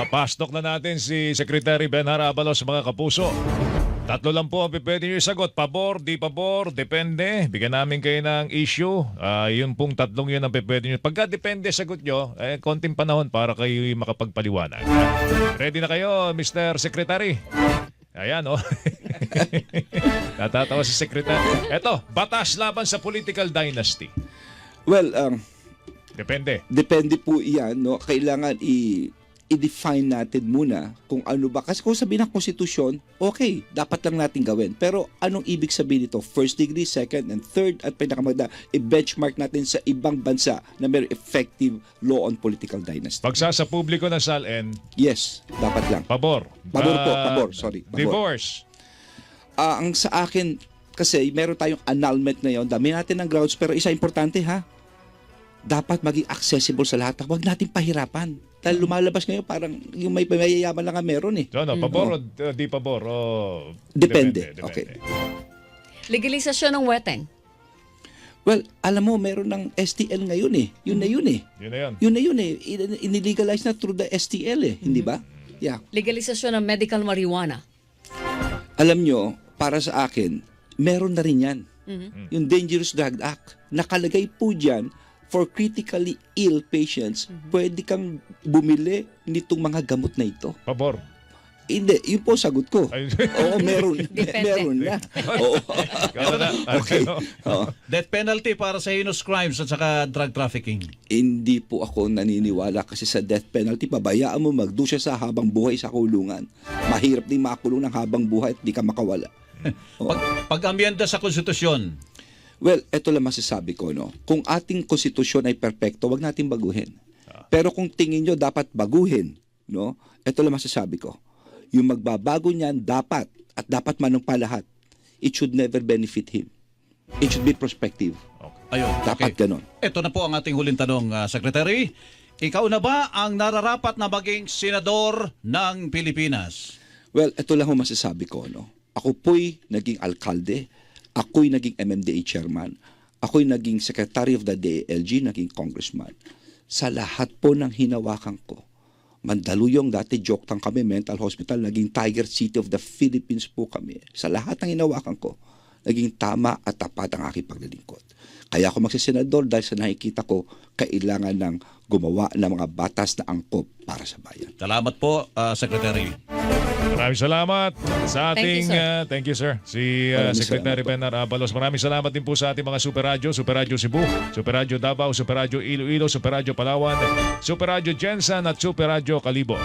Napastok na natin si Secretary Ben Harabalos, mga kapuso. Tatlo lang po ang pwede nyo isagot. Pabor, di pabor, depende. Bigyan namin kayo ng issue. Yun pong tatlong yun ang pwede nyo. Pagka depende sagot nyo, konting panahon para kayo makapagpaliwanag. Ready na kayo, Mr. Secretary? Ayan, oh. Natatawa si Secretary. Eto, batas laban sa political dynasty. Well, Depende. depende po iyan, no? Kailangan i-define natin muna kung ano ba. Kasi kung sabihin ng konstitusyon, okay, dapat lang natin gawin. Pero anong ibig sabihin nito? First degree, second, and third, at pinakamagda, i-benchmark natin sa ibang bansa na may effective law on political dynasty. Pagsa sa publiko ng SALN, Yes, dapat lang. pabor. Pabor po, pabor, sorry. Pabor. Divorce. Ang sa akin, kasi meron tayong annulment ngayon, dami natin ng grounds, pero isa importante ha, dapat maging accessible sa lahat. Huwag natin pahirapan. Dahil lumalabas ngayon parang yung may mayayaman lang ang meron eh. So, ano, pabor o di pabor? O Depende. Okay. Legalisasyon ng weteng. Well, alam mo, meron ng STL ngayon eh. Yun na yun eh. Yun na yun. Yun na yun eh. Inilegalize na through the STL eh. Hindi ba? Yeah. Legalisasyon ng medical marijuana. Alam nyo, para sa akin, meron na rin yan. Yung Dangerous Drug Act. Nakalagay po dyan, for critically ill patients, pwede kang bumili nitong mga gamot na ito. Pabor. Hindi, yun po sagot ko. Ay, Oo, meron. Depende. Meron na. Oo. ikaw na. Okay. Ano? Oo. Death penalty para sa heinous crimes at saka drug trafficking. Hindi po ako naniniwala kasi sa death penalty, pabayaan mo magdusya sa habang buhay sa kulungan. Mahirap din makulong ng habang buhay at di ka makawala. Oo. Pag-amyenda sa konstitusyon, Well, eto lang masasabi ko, no? Kung ating konstitusyon ay perpekto, wag natin baguhin. Pero kung tingin nyo dapat baguhin, no? Eto lang masasabi ko. Yung magbabago niyan dapat at dapat manumpalahat. It should never benefit him. It should be prospective. ayun. Dapat okay. ganon. Ito na po ang ating huling tanong, Secretary. Ikaw na ba ang nararapat na maging senador ng Pilipinas? Well, eto lang ang masasabi ko, no? Ako po'y naging alkalde. Ako'y naging MMDA chairman. Ako'y naging secretary of the DILG, naging congressman. Sa lahat po ng hinawakan ko, Mandaluyong dati joke tang kami, mental hospital, naging Tiger City of the Philippines po kami. Sa lahat ng hinawakan ko, naging tama at tapat ang aking paglilingkod. Kaya ako magsisenador dahil sa nakikita ko, kailangan ng gumawa ng mga batas na angkop para sa bayan. Salamat po, Secretary. Maraming salamat sa ating, Thank you, sir. si Maraming Secretary salamat po. Ben Harabalos. Maraming salamat din po sa ating mga Super Radio, Super Radio Cebu, Super Radio Davao, Super Radio Iloilo, Super Radio Palawan, Super Radio Jensan at Super Radio Kalibo.